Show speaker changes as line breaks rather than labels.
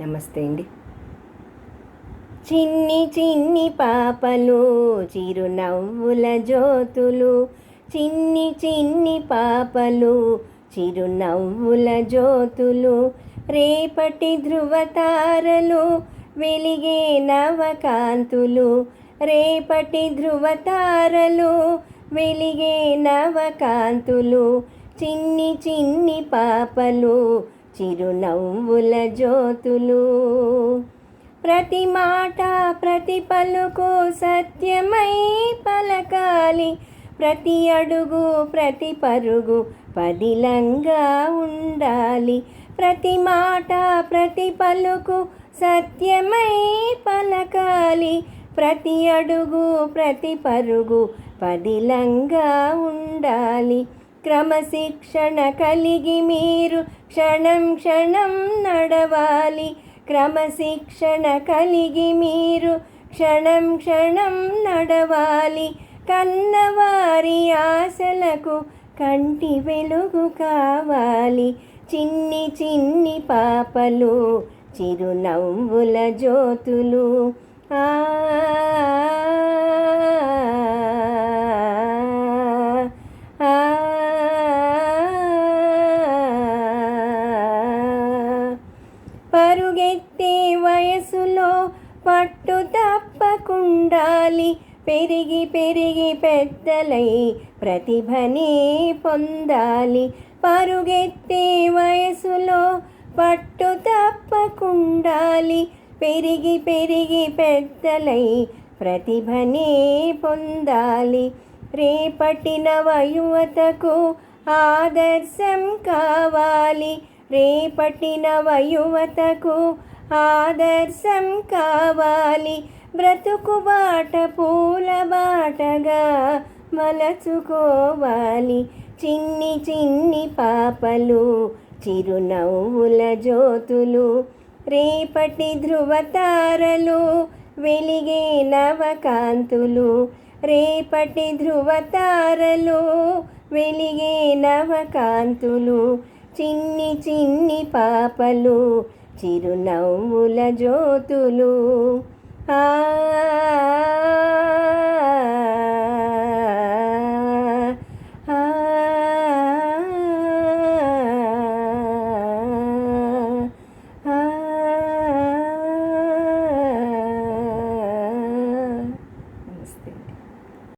నమస్తే అండి. చిన్ని చిన్ని పాపలు చిరునవ్వుల జ్యోతులు, చిన్ని చిన్ని పాపలు చిరునవ్వుల జ్యోతులు, రేపటి ధృవతారలు వెలిగే నవకాంతులు, రేపటి ధృవతారలు వెలిగే నవకాంతులు, చిన్ని చిన్ని పాపలు చిరునవ్వుల జ్యోతులు. ప్రతి మాట ప్రతి పలుకు సత్యమై పలకాలి, ప్రతి అడుగు ప్రతి పరుగు పదిలంగా ఉండాలి, ప్రతి మాట ప్రతి పలుకు సత్యమై పలకాలి, ప్రతి అడుగు ప్రతి పరుగు పదిలంగా ఉండాలి. క్రమశిక్షణ కలిగి మీరు క్షణం క్షణం నడవాలి, క్రమశిక్షణ కలిగి మీరు క్షణం క్షణం నడవాలి, కన్నవారి ఆశలకు కంటి వెలుగు కావాలి, చిన్ని చిన్ని పాపలు చిరునవ్వుల జ్యోతులు. ఆ పరుగెత్తే వయసులో పట్టు తప్పకుండాలి, పెరిగి పెరిగి పెద్దలై ప్రతిభనే పొందాలి, పరుగెత్తే వయసులో పట్టు తప్పకుండాలి, పెరిగి పెరిగి పెద్దలై ప్రతిభనే పొందాలి, రేపటి నవ యువతకు ఆదర్శం కావాలి, రేపటి నవ యువతకు ఆదర్శం కావాలి, బ్రతుకు బాట పూల బాటగా మలచుకోవాలి, చిన్ని చిన్ని పాపలు చిరునవ్వుల జ్యోతులు, రేపటి ధృవతారలు వెలిగే నవకాంతులు, రేపటి ధృవతారలు వెలిగే నవకాంతులు, చిన్ని చిన్ని పాపలు చిరునవ్వుల జ్యోతులు. ఆ